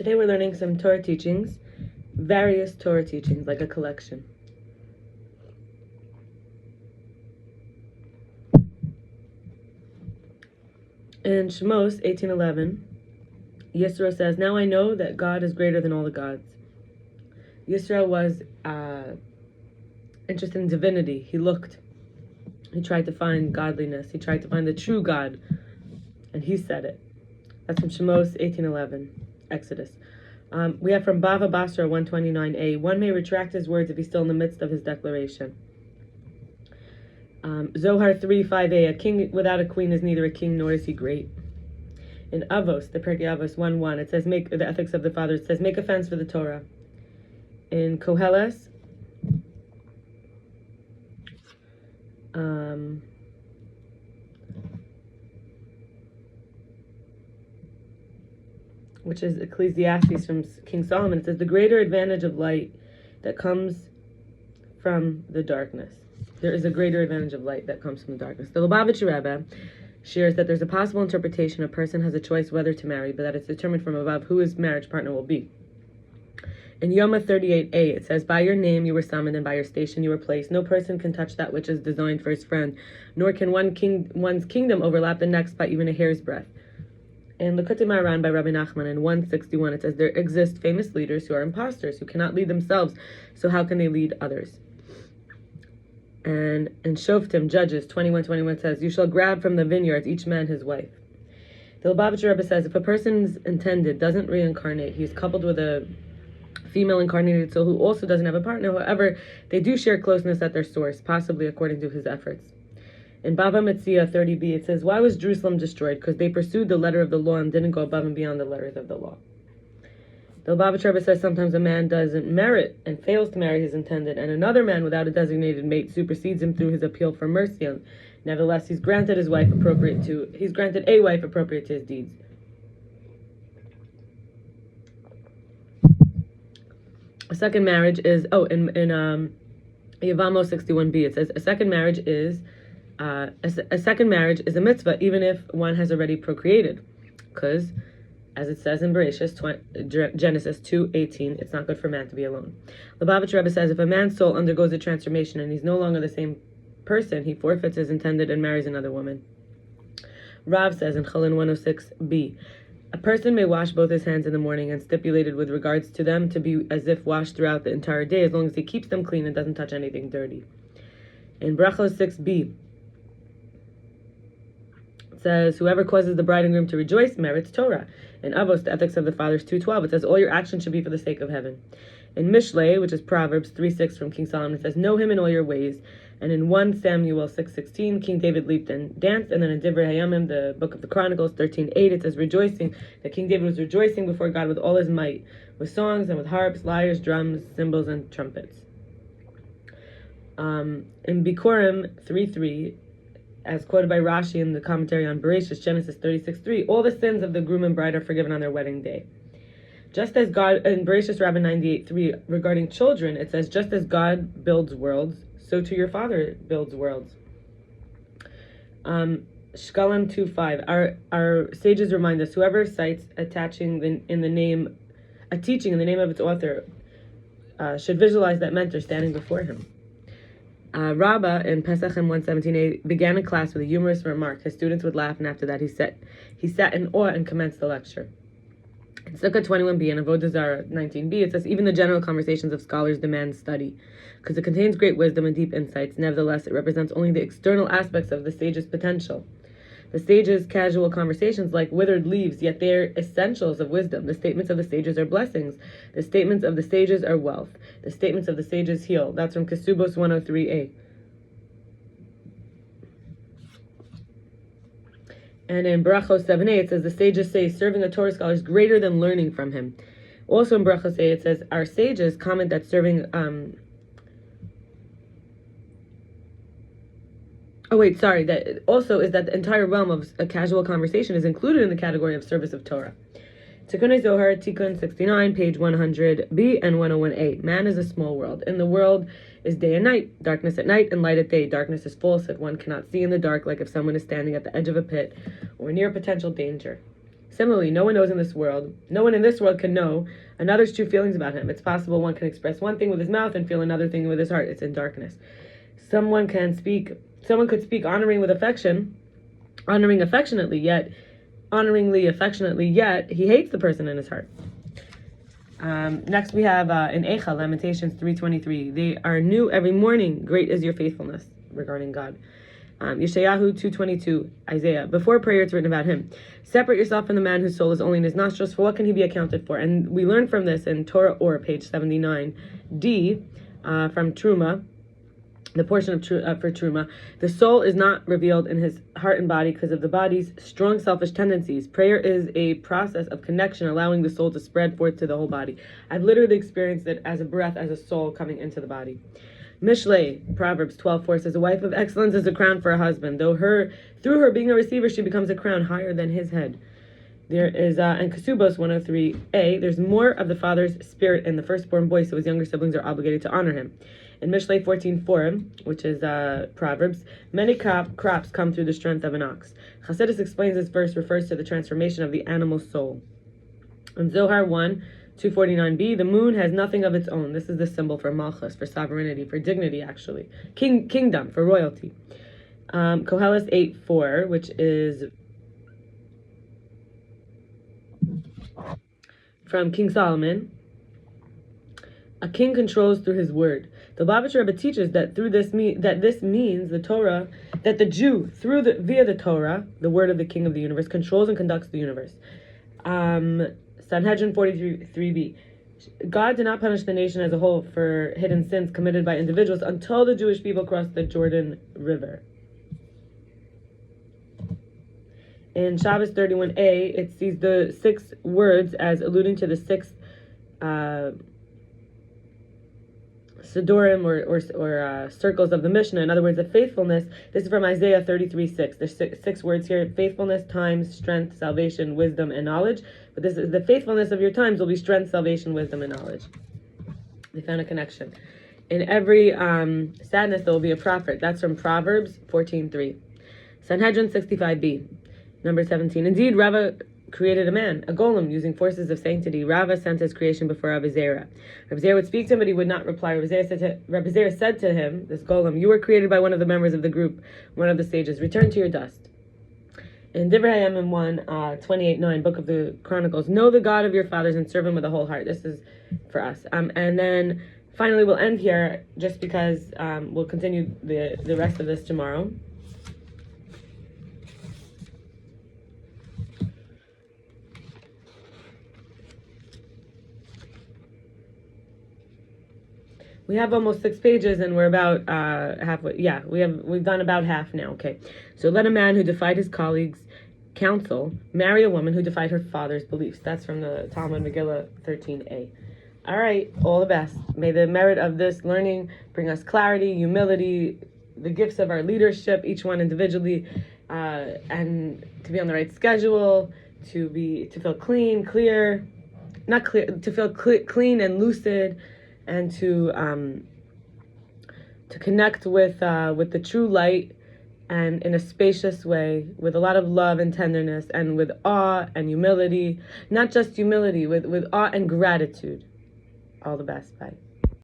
Today we're learning some Torah teachings, various Torah teachings, like a collection. In Shemos 18:11, Yisro says, "Now I know that God is greater than all the gods." Yisro was interested in divinity. He tried to find godliness. He tried to find the true God, and he said it. That's from Shemos 18:11, Exodus. We have from Bava Basra 129a. One may retract his words if he's still in the midst of his declaration. Zohar 3:5a. A king without a queen is neither a king nor is he great. In Avos, the pirkei Avos 1:1, it says, "Make the ethics of the fathers." It says, "Make a fence for the Torah." In koheles, which is Ecclesiastes from King Solomon, it says, "The greater advantage of light that comes from the darkness." There is a greater advantage of light that comes from the darkness. The Lubavitcher rebbe shares that there's a possible interpretation a person has a choice whether to marry, but that it's determined from above who his marriage partner will be. In Yoma 38a, it says, "By your name you were summoned, and by your station you were placed. No person can touch that which is designed for his friend, nor can one's kingdom overlap the next by even a hair's breadth." In likutei maharan by Rabbi Nachman in 161, it says, "There exist famous leaders who are imposters, who cannot lead themselves, so how can they lead others?" And in shoftim, Judges 21:21 says, "You shall grab from the vineyards, each man his wife." The Lubavitcher rebbe says, if a person's intended doesn't reincarnate, he's coupled with a female incarnated soul who also doesn't have a partner. However, they do share closeness at their source, possibly according to his efforts. In bava metzia 30b, it says, "Why was Jerusalem destroyed? Because they pursued the letter of the law and didn't go above and beyond the letters of the law." The Lubavitcher rebbe says sometimes a man doesn't merit and fails to marry his intended, and another man without a designated mate supersedes him through his appeal for mercy. Nevertheless, he's granted a wife appropriate to his deeds. A second marriage is in Yevamos 61b, it says a second marriage is a mitzvah even if one has already procreated, because as it says in bereishis, Genesis 2:18, it's not good for man to be alone. The Lubavitcher rebbe says if a man's soul undergoes a transformation and he's no longer the same person, he forfeits his intended and marries another woman. Rav says in chullin 106b, a person may wash both his hands in the morning and stipulated with regards to them to be as if washed throughout the entire day, as long as he keeps them clean and doesn't touch anything dirty. In berachos 6b, it says, "Whoever causes the bride and groom to rejoice merits Torah." In Avos, the ethics of the fathers 2:12, it says, "All your actions should be for the sake of heaven." In Mishlei, which is Proverbs 3:6 from King Solomon, it says, "Know him in all your ways." And in 1 Samuel 6:16, King David leaped and danced. And then in divre hayamim, the book of the Chronicles 13:8, it says, rejoicing, that King David was rejoicing before God with all his might, with songs and with harps, lyres, drums, cymbals, and trumpets. In Bikurim 3:3, as quoted by Rashi in the commentary on bereishis, Genesis 36:3, all the sins of the groom and bride are forgiven on their wedding day. Just as God, in bereishis Rabbah 98:3, regarding children, it says, just as God builds worlds, so too your Father builds worlds. Shkalim 2:5, our sages remind us, whoever cites a teaching in the name of its author should visualize that mentor standing before him. Rabbah in Pesachim 1:17a began a class with a humorous remark. His students would laugh, and after that he sat in awe and commenced the lecture. In Sukkah 21b and Avodah Zarah 19b, it says, even the general conversations of scholars demand study, because it contains great wisdom and deep insights. Nevertheless, it represents only the external aspects of the sage's potential. The sage's casual conversations like withered leaves, yet they are essentials of wisdom. The statements of the sages are blessings. The statements of the sages are wealth. The statements of the sages heal. That's from Kesubos 103a. And in berachos 7a, it says, the sages say, serving a Torah scholar is greater than learning from him. Also in berachos a, it says, our sages comment that serving... that also is that the entire realm of a casual conversation is included in the category of service of Torah. Tikkun Zohar, Tikkun 69, page 100b and 101a. Man is a small world. In the world is day and night, darkness at night and light at day. Darkness is false that one cannot see in the dark, like if someone is standing at the edge of a pit or near potential danger. Similarly, no one in this world can know another's true feelings about him. It's possible one can express one thing with his mouth and feel another thing with his heart. It's in darkness. Someone could speak honoringly, affectionately, yet he hates the person in his heart. Next we have in Eicha, Lamentations 3:23. They are new every morning. Great is your faithfulness, regarding God. Yeshayahu 2:22, Isaiah. Before prayer, it's written about him. Separate yourself from the man whose soul is only in his nostrils, for what can he be accounted for? And we learn from this in Torah, or page 79d, from Truma, the portion of for Truma. The soul is not revealed in his heart and body because of the body's strong selfish tendencies. Prayer is a process of connection, allowing the soul to spread forth to the whole body. I've literally experienced it as a breath, as a soul coming into the body. Mishlei, Proverbs 12:4 says, a wife of excellence is a crown for a husband. Through her being a receiver, she becomes a crown higher than his head. There is, in Kesubos 103a, there's more of the father's spirit in the firstborn boy, so his younger siblings are obligated to honor him. In Mishlei 14:4, which is Proverbs, many crops come through the strength of an ox. Chassidus explains this verse refers to the transformation of the animal soul. In Zohar 1:249b, the moon has nothing of its own. This is the symbol for malchus, for sovereignty, for dignity, actually. Kingdom, for royalty. Koheles 8:4, which is from King Solomon. A king controls through his word. The Lubavitcher rebbe teaches that this means the Torah, that the Jew via the Torah, the word of the King of the universe, controls and conducts the universe. Sanhedrin 43b. God did not punish the nation as a whole for hidden sins committed by individuals until the Jewish people crossed the Jordan River. In Shabbos 31a, it sees the 6 words as alluding to the 6 Sidorim or circles of the Mishnah. In other words, the faithfulness. This is from Isaiah 33:6. There's 6 words here: faithfulness, times, strength, salvation, wisdom, and knowledge. But this is the faithfulness of your times will be strength, salvation, wisdom, and knowledge. They found a connection. In every sadness there will be a prophet. That's from Proverbs 14:3. Sanhedrin 65b, number 17. Indeed, Rava created a man, a golem, using forces of sanctity. Rava sent his creation before Rabbi Zera. Rabbi Zera would speak to him, but he would not reply. Rabbi Zera said to him, this golem, you were created by one of the members of the group, one of the sages. Return to your dust. In divre hayamim 1:28-9, book of the chronicles, know the God of your fathers and serve him with a whole heart. This is for us. And then finally we'll end here, just because we'll continue the rest of this tomorrow. We have almost 6 pages, and we're about halfway. Yeah, we've done about half now. Okay, so let a man who defied his colleagues' counsel marry a woman who defied her father's beliefs. That's from the Talmud Megillah 13a. All right, all the best. May the merit of this learning bring us clarity, humility, the gifts of our leadership, each one individually, and to be on the right schedule, to feel clean and lucid, and to connect with the true light, and in a spacious way, with a lot of love and tenderness, and with awe and humility. Not just humility, with awe and gratitude. All the best. Bye.